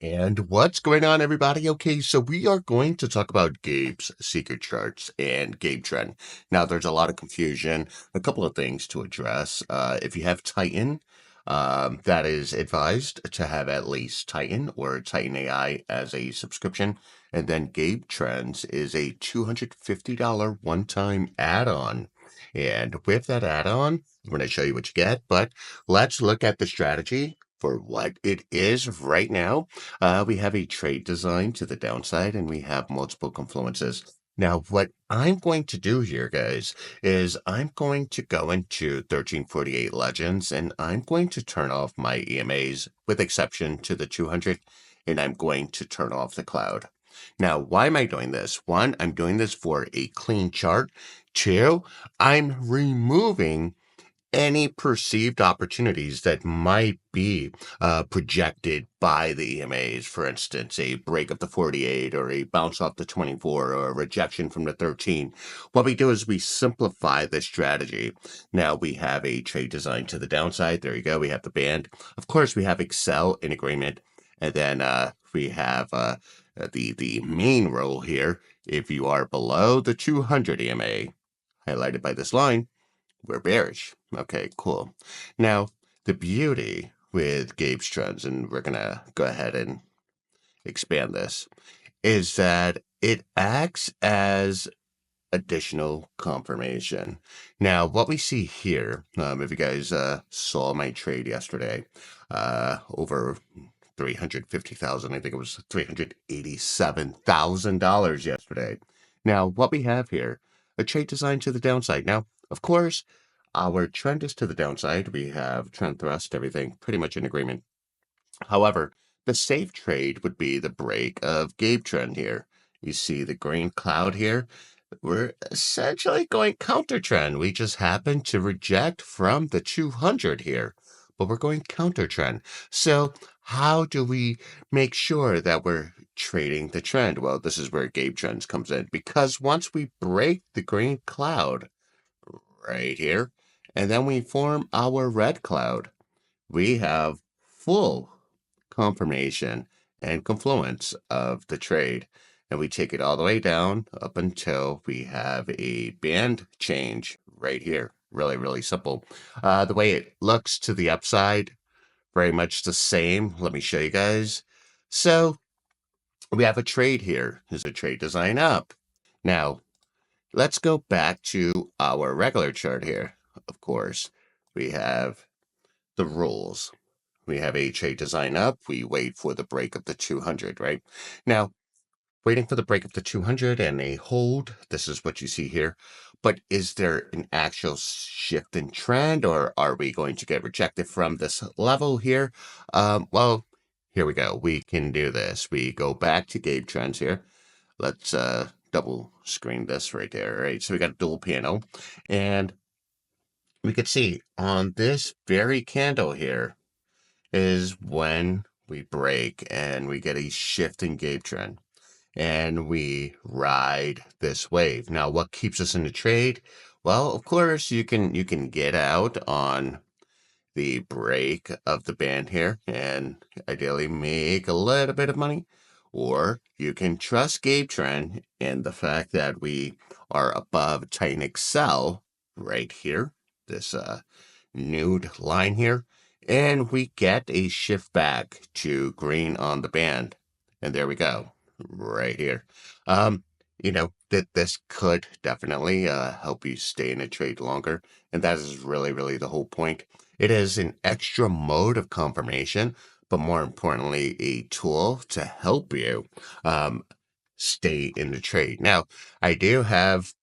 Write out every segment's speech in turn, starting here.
And what's going on, everybody? Okay, so we are going to talk about Gabe's secret charts and Gabe Trend. Now, there's a lot of confusion, a couple of things to address. If you have Titan, that is advised to have at least Titan or Titan AI as a subscription. And then Gabe Trends is a $250 one-time add-on. And with that add-on, I'm going to show you what you get, but let's look at the strategy for what it is right now. We have a trade design to the downside, and we have multiple confluences. Now, what I'm going to do here, guys, is I'm going to go into 1348 Legends, and I'm going to turn off my EMAs with exception to the 200, and I'm going to turn off the cloud. Now, why am I doing this? One, I'm doing this for a clean chart. Two, I'm removing any perceived opportunities that might be projected by the EMAs. For instance, a break of the 48 or a bounce off the 24 or a rejection from the 13. What we do is we simplify this strategy. Now we have a trade design to the downside. There you go. We have the band. Of course, we have Excel in agreement. And then we have the main rule here. If you are below the 200 EMA, highlighted by this line, we're bearish. Okay, cool. Now, the beauty with Gabe's trends, and we're going to go ahead and expand this, is that it acts as additional confirmation. Now, what we see here, if you guys saw my trade yesterday, over 350,000, I think it was $387,000 yesterday. Now, what we have here, a trade design to the downside. Now, of course, our trend is to the downside. We have trend thrust, everything pretty much in agreement. However, the safe trade would be the break of Gabe trend here. You see the green cloud here. We're essentially going counter trend. We just happen to reject from the 200 here, but we're going counter trend. So how do we make sure that we're trading the trend? Well, this is where Gabe trends comes in, because once we break the green cloud right here, and then we form our red cloud, we have full confirmation and confluence of the trade. And we take it all the way down up until we have a band change right here. Really, really simple. The way it looks to the upside, very much the same. Let me show you guys. So we have a trade here. There's a trade design up. Now, let's go back to our regular chart here. Of course, we have the rules. We have a trade design up. We wait for the break of the 200, right? Now, waiting for the break of the 200 and a hold. This is what you see here. But is there an actual shift in trend, or are we going to get rejected from this level here? Well, here we go. We can do this. We go back to Gabe Trends here. Let's double screen this right there, right? So we got a dual panel, and we could see on this very candle here is when we break and we get a shift in Gabe trend and we ride this wave. Now, what keeps us in the trade? Well, of course, you can get out on the break of the band here and ideally make a little bit of money, or you can trust Gabe trend and the fact that we are above Titan Excel right here, this nude line here, and we get a shift back to green on the band. And there we go, right here. That this could definitely help you stay in a trade longer. And that is really, really the whole point. It is an extra mode of confirmation, but more importantly, a tool to help you stay in the trade. Now, I do have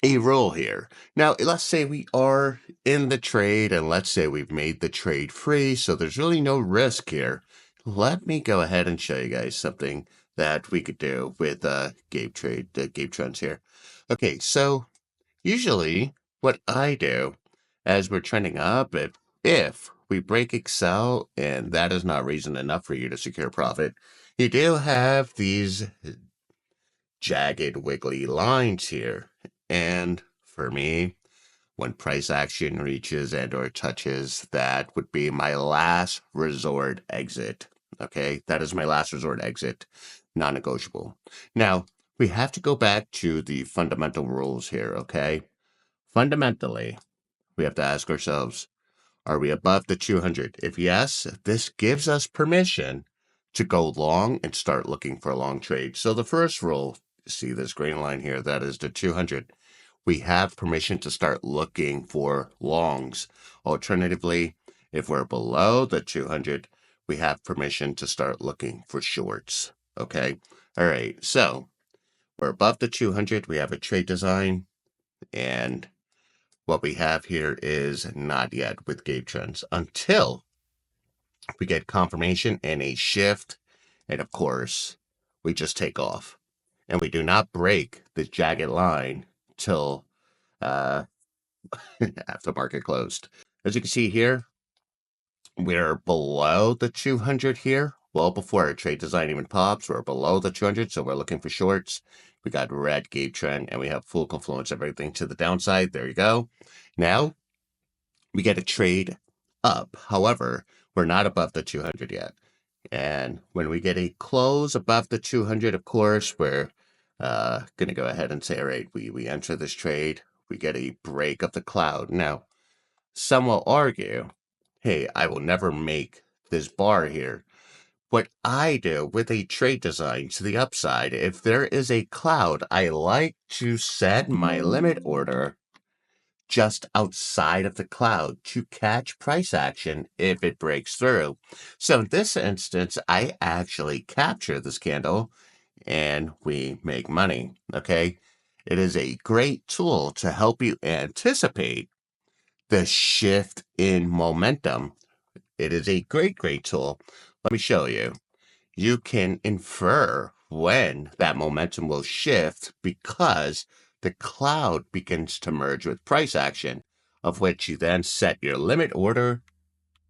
a rule here. Now, let's say we are in the trade and let's say we've made the trade free, so there's really no risk here. Let me go ahead and show you guys something that we could do with Gabe Trends here. Okay, so usually what I do as we're trending up, if we break Excel and that is not reason enough for you to secure profit, you do have these jagged wiggly lines here. And for me, when price action reaches and or touches, that would be my last resort exit. Okay, that is my last resort exit, non-negotiable. Now, we have to go back to the fundamental rules here, okay? Fundamentally, we have to ask ourselves, are we above the 200? If yes, this gives us permission to go long and start looking for a long trade. So the first rule, see this green line here, that is the 200. We have permission to start looking for longs. Alternatively, if we're below the 200, we have permission to start looking for shorts. Okay. All right. So we're above the 200. We have a trade design, and what we have here is not yet with Gab Trends until we get confirmation and a shift. And of course, we just take off. And we do not break the jagged line till uh, after market closed. As you can see here, we're below the 200 here. Well, before our trade design even pops, we're below the 200, so we're looking for shorts. We got red Gab trend, and we have full confluence of everything to the downside. There you go. Now, we get a trade up. However, we're not above the 200 yet. And when we get a close above the 200, of course, we're going to go ahead and say, all right, we enter this trade. We get a break of the cloud. Now, some will argue, hey, I will never make this bar here. What I do with a trade design to the upside, if there is a cloud, I like to set my limit order just outside of the cloud to catch price action if it breaks through. So in this instance, I actually capture this candle and we make money. Okay. It is a great tool to help you anticipate the shift in momentum. It is a great, great tool. Let me show you. You can infer when that momentum will shift because the cloud begins to merge with price action, of which you then set your limit order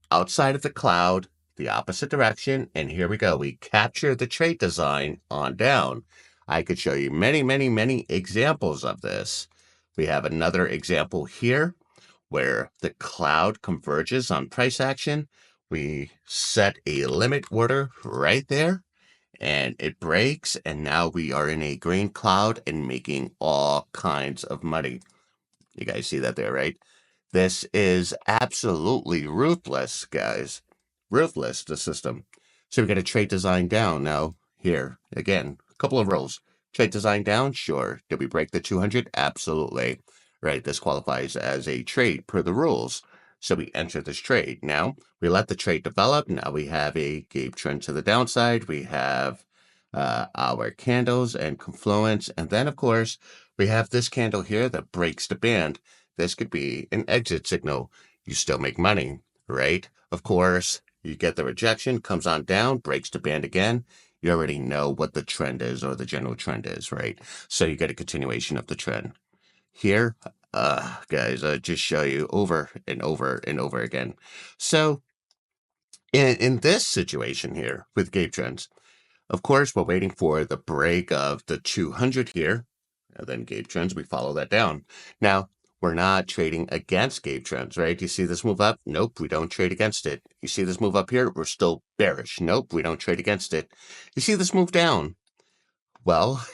outside of the cloud, the opposite direction, and here we go. We capture the trade design on down. I could show you many, many, many examples of this. We have another example here where the cloud converges on price action. We set a limit order right there and it breaks, and now we are in a green cloud and making all kinds of money. You guys see that there, right? This is absolutely ruthless, guys. Ruthless, the system. So we got a trade design down. Now, here, again, a couple of rules. Trade design down, sure. Did we break the 200? Absolutely. Right, this qualifies as a trade per the rules. So we enter this trade. Now, we let the trade develop. Now we have a Gab trend to the downside. We have our candles and confluence. And then, of course, we have this candle here that breaks the band. This could be an exit signal. You still make money, right? Of course, you get the rejection, comes on down, breaks the band again. You already know what the trend is or the general trend is, right? So you get a continuation of the trend. Here, guys, I just show you over and over and over again. So in this situation here with Gab Trends, of course, we're waiting for the break of the 200 here, and then Gab Trends, we follow that down. Now, we're not trading against Gab Trends, right? You see this move up? Nope, we don't trade against it. You see this move up here? We're still bearish. Nope, we don't trade against it. You see this move down? Well,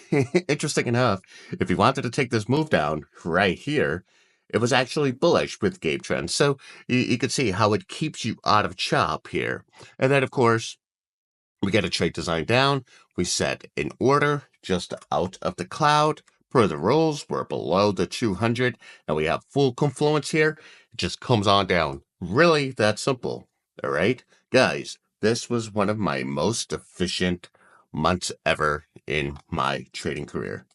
interesting enough, if you wanted to take this move down right here, it was actually bullish with Gab Trends. So you could see how it keeps you out of chop here. And then, of course, we get a trade design down. We set an order just out of the cloud. Per the rules, we're below the 200 and we have full confluence here. It just comes on down. Really that simple. All right, guys, this was one of my most efficient months ever in my trading career,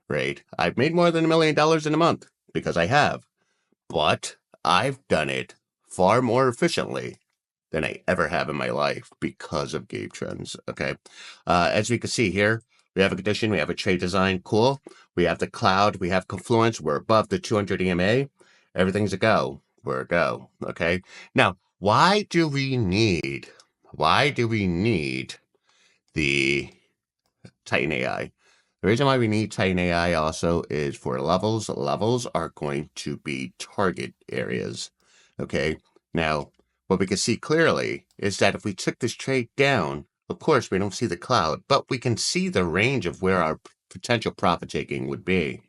right? I've made more than $1 million in a month because I have, but I've done it far more efficiently than I ever have in my life because of Gab Trends. Okay. As we can see here, we have a condition, we have a trade design. Cool. We have the cloud, we have confluence. We're above the 200 EMA. Everything's a go. We're a go. Okay. Now, why do we need the Titan AI? The reason why we need Titan AI also is for levels. Levels are going to be target areas. Okay. Now, what we can see clearly is that if we took this trade down, of course, we don't see the cloud, but we can see the range of where our potential profit taking would be.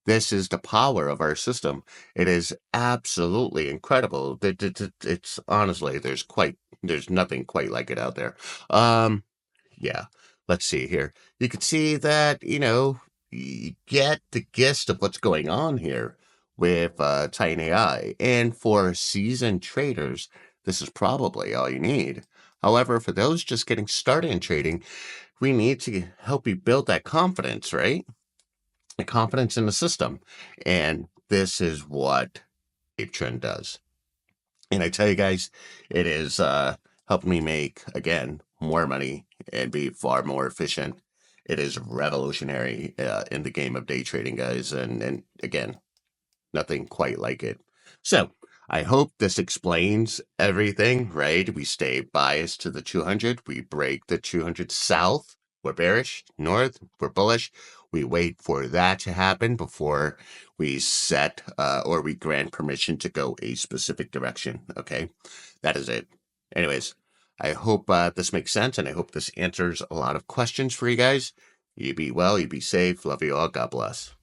This is the power of our system. It is absolutely incredible. It's honestly, there's nothing quite like it out there. Yeah, let's see here. You can see that, you get the gist of what's going on here with Titan AI. And for seasoned traders, this is probably all you need. However, for those just getting started in trading, we need to help you build that confidence, right? The confidence in the system. And this is what Gab Trend does. And I tell you guys, it is helping me make, again, more money and be far more efficient. It is revolutionary in the game of day trading, guys. And again, nothing quite like it. So I hope this explains everything, right? We stay biased to the 200. We break the 200 south. We're bearish. North, we're bullish. We wait for that to happen before we set or we grant permission to go a specific direction. Okay, that is it. Anyways, I hope this makes sense, and I hope this answers a lot of questions for you guys. You be well, you be safe. Love you all. God bless.